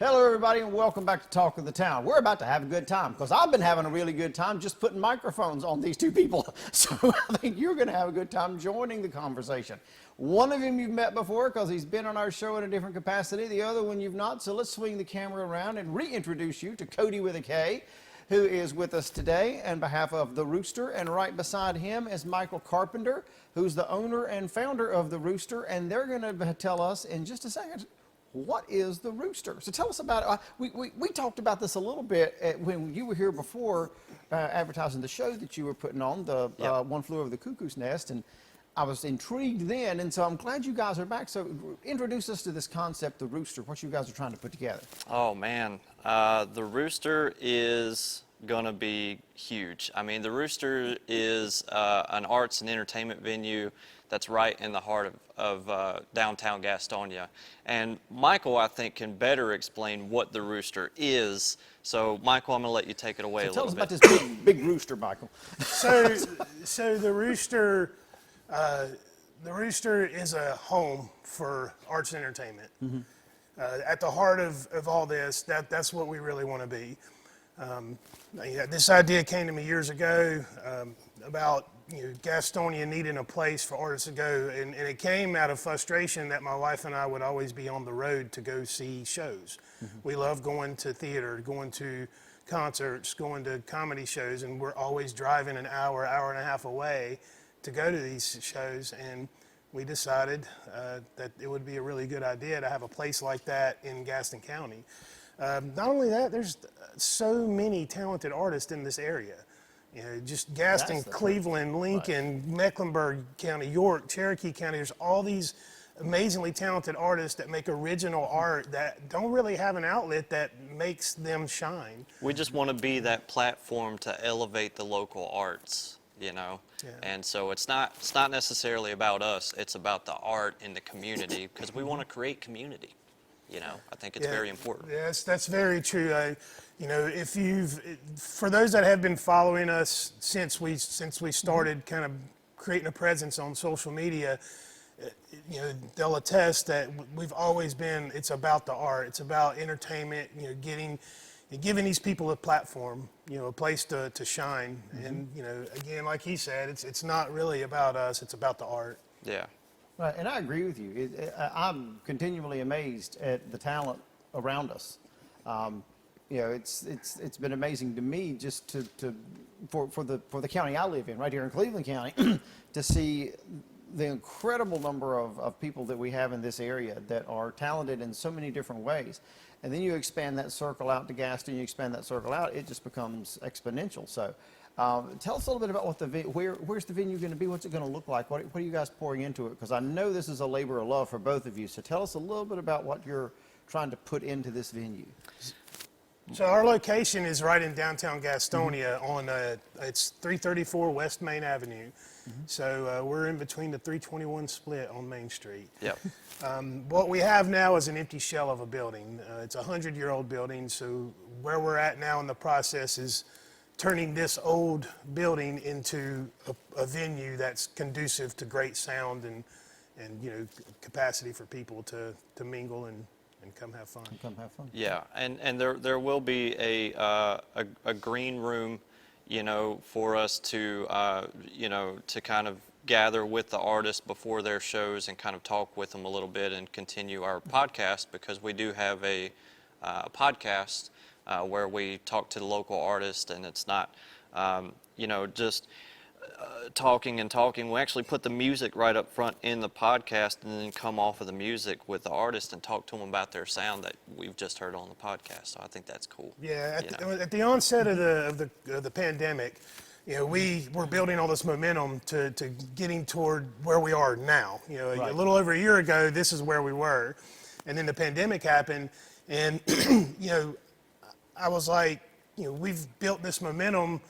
Hello, everybody, and welcome back to Talk of the Town. We're about to have a good time because I've been having a really good time just putting microphones on these two people. So I think you're going to have a good time joining the conversation. One of them you've met before because he's been on our show in a different capacity. The other one you've not. So let's swing the camera around and reintroduce you to Kody with a K, who is with us today on behalf of the Rooster. And right beside him is Michael Carpenter, who's the owner and founder of the Rooster. And they're going to tell us in just a second, what is the Rooster? So tell us about it. We talked about this a little bit when you were here before advertising the show that you were putting on, the One Flew Over the Cuckoo's Nest, and I was intrigued then, and so I'm glad you guys are back. So introduce us to this concept, the Rooster, what you guys are trying to put together. Oh man, the Rooster is gonna be huge. I mean, the Rooster is an arts and entertainment venue that's right in the heart of downtown Gastonia. And Michael, I think, can better explain what the Rooster is. So, Michael, I'm going to let you take it away a little bit. Tell us about this big rooster, Michael. So the Rooster is a home for arts and entertainment. Mm-hmm. At the heart of all this, that's what we really want to be. This idea came to me years ago about Gastonia needing a place for artists to go, and it came out of frustration that my wife and I would always be on the road to go see shows. Mm-hmm. We love going to theater, going to concerts, going to comedy shows, and we're always driving an hour and a half away to go to these shows, and we decided that it would be a really good idea to have a place like that in Gaston County. Not only that, there's so many talented artists in this area. Just Gaston, Cleveland, Lincoln, Mecklenburg County, York, Cherokee County. There's all these amazingly talented artists that make original art that don't really have an outlet that makes them shine. We just want to be that platform to elevate the local arts, Yeah. And so it's not necessarily about us. It's about the art in the community because we want to create community. I think it's very important. Yes, that's very true. For those that have been following us since we started kind of creating a presence on social media, they'll attest that we've always been, it's about the art, it's about entertainment, giving these people a platform, a place to shine. Mm-hmm. And, again, like he said, it's not really about us, it's about the art. Yeah. Right, and I agree with you. I'm continually amazed at the talent around us. It's been amazing to me just for the county I live in, right here in Cleveland County, to see the incredible number of people that we have in this area that are talented in so many different ways. And then you expand that circle out to Gaston, you expand that circle out, it just becomes exponential. So tell us a little bit about where's the venue going to be, what's it going to look like, what are you guys pouring into it? Because I know this is a labor of love for both of you. So tell us a little bit about what you're trying to put into this venue. So our location is right in downtown Gastonia. Mm-hmm. on it's 334 West Main Avenue. Mm-hmm. So we're in between the 321 split on Main Street. Yep. What we have now is an empty shell of a building. It's a 100-year-old building. So where we're at now in the process is turning this old building into a venue that's conducive to great sound and capacity for people to mingle and come have fun. Yeah, and there will be a green room, for us to to kind of gather with the artists before their shows and kind of talk with them a little bit and continue our podcast, because we do have a podcast where we talk to the local artists, and it's not just talking and talking. We actually put the music right up front in the podcast and then come off of the music with the artist and talk to them about their sound that we've just heard on the podcast. So I think that's cool. Yeah, at the onset of the pandemic, we were building all this momentum to getting toward where we are now. Right. A little over a year ago, this is where we were. And then the pandemic happened, and I was like, we've built this momentum.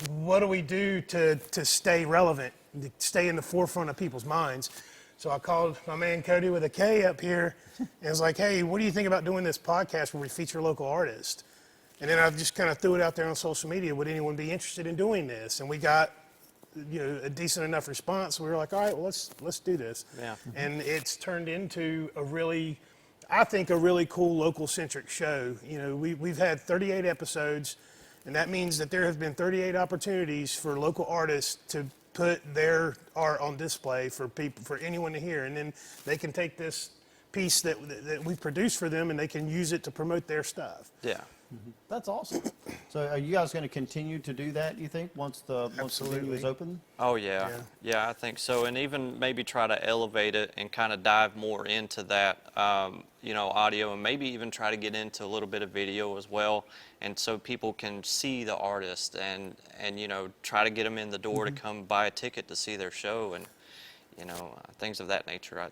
What do we do to stay relevant, to stay in the forefront of people's minds? So I called my man Kody with a K up here and was like, hey, what do you think about doing this podcast where we feature local artists? And then I just kind of threw it out there on social media. Would anyone be interested in doing this? And we got a decent enough response. We were like, all right, well, let's do this. Yeah. And it's turned into a really I think, a really cool local-centric show. You know, we've had 38 episodes, and that means that there have been 38 opportunities for local artists to put their art on display for people, for anyone to hear, and then they can take this piece that we've produced for them, and they can use it to promote their stuff. Yeah. That's awesome. So are you guys going to continue to do that, you think, once the venue Absolutely. is open? Oh, yeah. Yeah, I think so. And even maybe try to elevate it and kind of dive more into that, you know, audio, and maybe even try to get into a little bit of video as well. And so people can see the artist and you know, try to get them in the door to come buy a ticket to see their show and, you know, things of that nature. I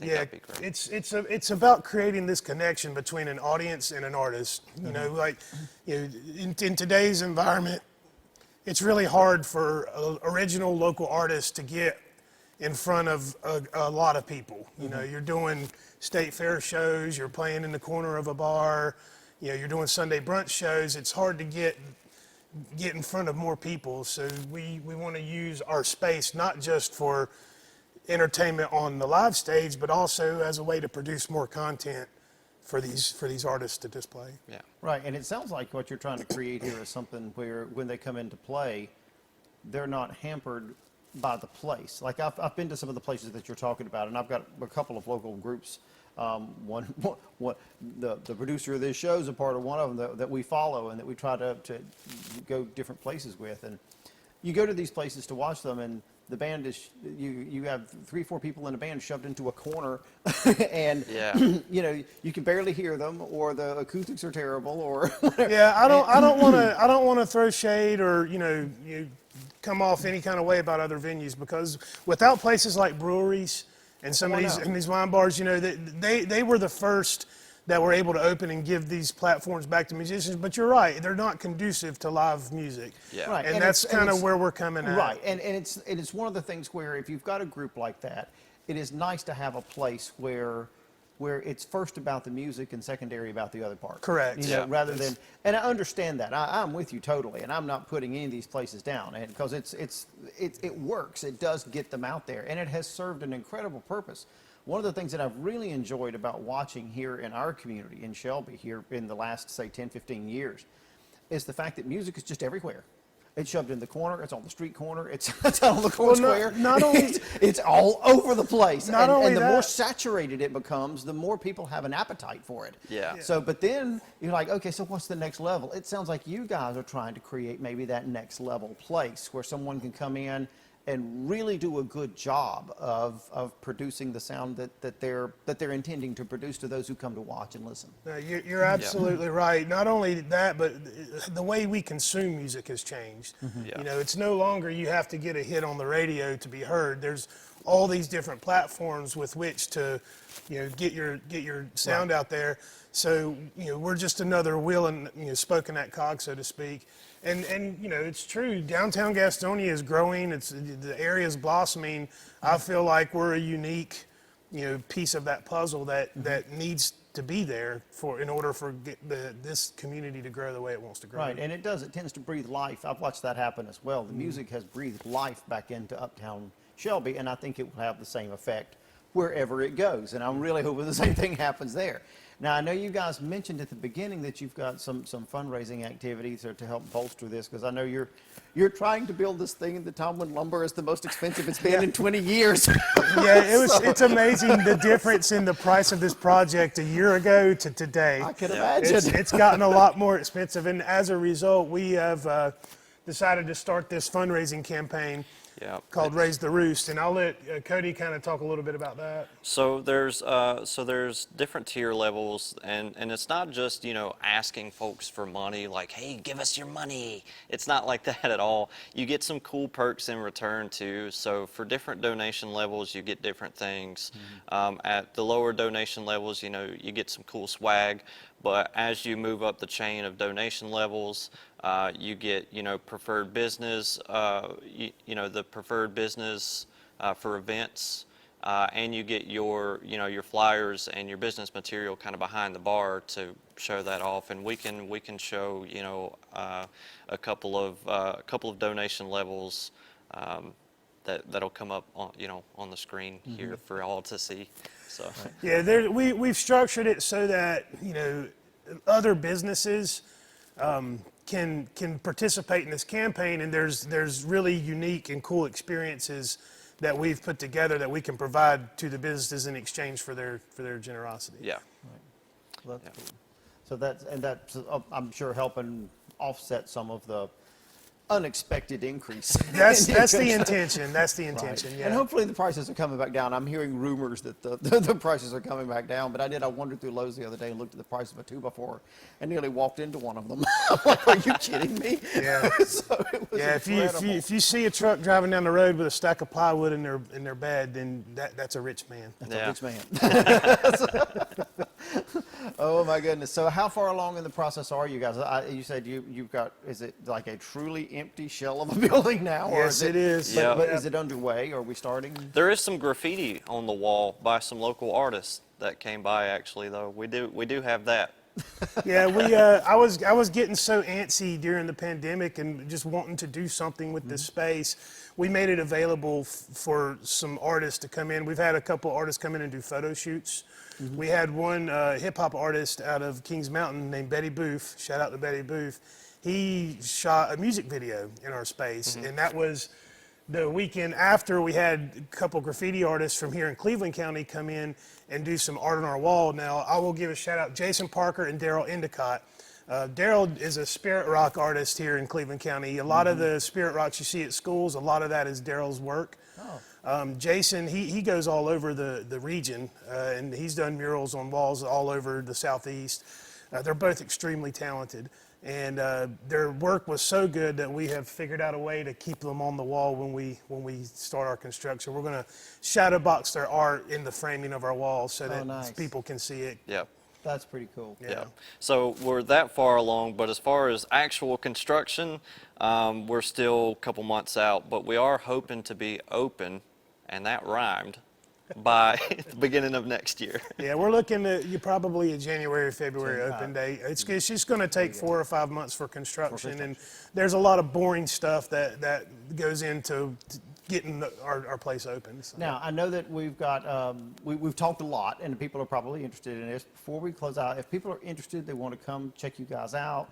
think that'd be great. It's about creating this connection between an audience and an artist. You know, like, you know, in today's environment, it's really hard for original local artists to get in front of a lot of people. You know, you're doing state fair shows, you're playing in the corner of a bar, you know, you're doing Sunday brunch shows. It's hard to get in front of more people. So we want to use our space not just for entertainment on the live stage, but also as a way to produce more content for these artists to display. Yeah. Right, and it sounds like what you're trying to create here is something where when they come into play, they're not hampered by the place. Like I've been to some of the places that you're talking about, and I've got a couple of local groups. The producer of this show is a part of one of them that we follow and that we try to go different places with. And you go to these places to watch them, and the band is, you have 3-4 people in a band shoved into a corner and you know, you can barely hear them, or the acoustics are terrible, or whatever. Yeah, I don't want to throw shade or, you know, come off any kind of way about other venues, because without places like breweries and some of these wine bars, you know, they were the first that were able to open and give these platforms back to musicians. But you're right, they're not conducive to live music. Yeah. Right. And that's kind of where we're coming at. Right, and it's one of the things where if you've got a group like that, it is nice to have a place where it's first about the music and secondary about the other part. Correct. You know, rather than, and I understand that. I'm with you totally, and I'm not putting any of these places down, and because it works, it does get them out there, and it has served an incredible purpose. One of the things that I've really enjoyed about watching here in our community in Shelby here in the last, say, 10, 15 years is the fact that music is just everywhere. It's shoved in the corner, it's on the street corner, it's on the corner square. Not only, it's all over the place. And the more that, saturated it becomes, the more people have an appetite for it. Yeah. So, but then you're like, okay, so what's the next level? It sounds like you guys are trying to create maybe that next level place where someone can come in and really do a good job of producing the sound that they're intending to produce to those who come to watch and listen. You're absolutely right. Not only that, but the way we consume music has changed. Yeah. You know, it's no longer you have to get a hit on the radio to be heard. There's all these different platforms with which to, you know, get your sound out there. So, you know, we're just another wheel in, you know, spoke in that cog, so to speak. And you know, it's true. Downtown Gastonia is growing. The area is blossoming. I feel like we're a unique, you know, piece of that puzzle that needs to be there in order for this community to grow the way it wants to grow. Right, and it does. It tends to breathe life. I've watched that happen as well. The music has breathed life back into Uptown Shelby, and I think it will have the same effect wherever it goes. And I'm really hoping the same thing happens there. Now, I know you guys mentioned at the beginning that you've got some fundraising activities to help bolster this, because I know you're trying to build this thing at the time when lumber is the most expensive it's been in 20 years. Yeah, it's amazing the difference in the price of this project a year ago to today. I can imagine. It's gotten a lot more expensive, and as a result, we have decided to start this fundraising campaign called Raise the Roost, and I'll let Kody kind of talk a little bit about that. So there's different tier levels, and it's not just, you know, asking folks for money, like, hey, give us your money. It's not like that at all. You get some cool perks in return too. So for different donation levels, you get different things. At the lower donation levels, you know, you get some cool swag. But as you move up the chain of donation levels, you get, you know, preferred business, you know, the preferred business for events, and you get your, you know, your flyers and your business material kind of behind the bar to show that off. And we can show, you know, a couple of donation levels that'll come up on, on the screen here for all to see. So Yeah, we've structured it so that, other businesses can participate in this campaign, and there's really unique and cool experiences that we've put together that we can provide to the businesses in exchange for their generosity. yeah. Well, that's cool. So that's I'm sure helping offset some of the unexpected increase. That's the intention. That's the intention. Right. Yeah. And hopefully the prices are coming back down. I'm hearing rumors that the prices are coming back down. But I wandered through Lowe's the other day and looked at the price of a 2x4 and nearly walked into one of them. I'm like, are you kidding me? Yeah. So it was Yeah. If you see a truck driving down the road with a stack of plywood in their bed, then that's a rich man. That's a rich man. Oh my goodness. So how far along in the process are you guys? You said you've got, is it like a truly empty shell of a building now? Or Yes, it is. Yeah. But is it underway? Are we starting? There is some graffiti on the wall by some local artists that came by, actually, though. We do have that. Yeah, I was getting so antsy during the pandemic and just wanting to do something with this space. We made it available for some artists to come in. We've had a couple artists come in and do photo shoots. We had one hip hop artist out of Kings Mountain named Betty Booth. Shout out to Betty Booth. He shot a music video in our space, and that was the weekend after we had a couple graffiti artists from here in Cleveland County come in and do some art on our wall. Now, I will give a shout out Jason Parker and Daryl Endicott. Daryl is a spirit rock artist here in Cleveland County. A lot of the spirit rocks you see at schools, a lot of that is Daryl's work. Jason, he goes all over the region, and he's done murals on walls all over the Southeast. They're both extremely talented. And their work was so good that we have figured out a way to keep them on the wall when we start our construction. We're going to shadow box their art in the framing of our walls so that people can see it. Yeah. That's pretty cool. Yeah. So we're that far along, but as far as actual construction, we're still a couple months out, but we are hoping to be open, and that rhymed, by the beginning of next year. Yeah, we're looking at probably a January, February open date. It's just going to take 4 or 5 months for construction, and there's a lot of boring stuff that goes into getting our place open. So. Now, I know that we've got, we've talked a lot, and people are probably interested in this. Before we close out, if people are interested, they want to come check you guys out,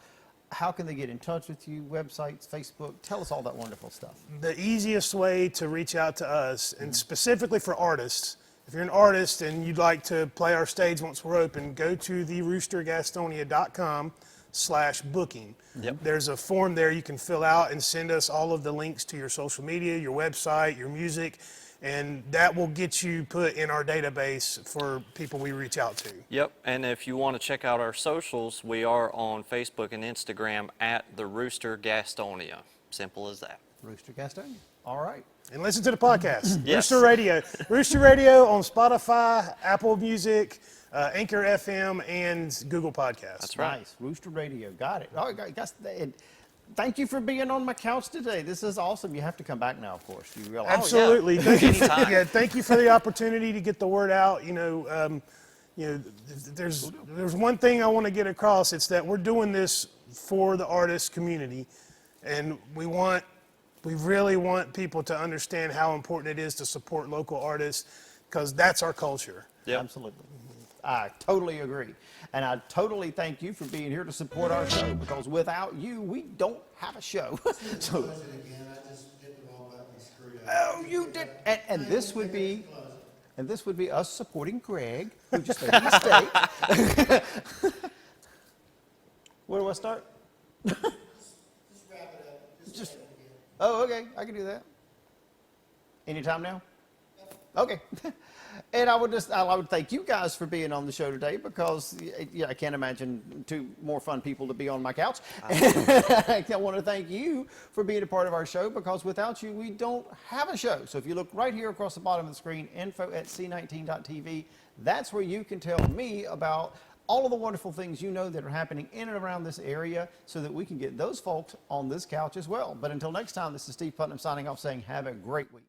how can they get in touch with you? Websites, Facebook? Tell us all that wonderful stuff. The easiest way to reach out to us, and specifically for artists, if you're an artist and you'd like to play our stage once we're open, go to theroostergastonia.com/booking. Yep. There's a form there you can fill out and send us all of the links to your social media, your website, your music, and that will get you put in our database for people we reach out to. Yep, and if you want to check out our socials, we are on Facebook and Instagram at the Rooster Gastonia. Simple as that. Rooster Gastonia. All right. And listen to the podcast, Yes. Rooster Radio. Rooster Radio on Spotify, Apple Music, Anchor FM, and Google Podcasts. That's right. Nice. Rooster Radio. Got it. All right, guys. Thank you for being on my couch today. This is awesome. You have to come back now, of course. You realize. Absolutely. Thank you. Anytime. Yeah, thank you for the opportunity to get the word out. There's one thing I want to get across. It's that we're doing this for the artist community, and we really want people to understand how important it is to support local artists, because that's our culture. Yep. Absolutely. I totally agree. And I totally thank you for being here to support our show, because without you, we don't have a show. So, oh, you did. And this would be, us supporting Greg, who just made a mistake. Where do I start? Oh, okay. I can do that. Anytime now? Okay. And I would thank you guys for being on the show today, because I can't imagine two more fun people to be on my couch. I want to thank you for being a part of our show, because without you, we don't have a show. So if you look right here across the bottom of the screen, info@c19.tv, that's where you can tell me about all of the wonderful things you know that are happening in and around this area, so that we can get those folks on this couch as well. But until next time, this is Steve Putnam signing off, saying have a great week.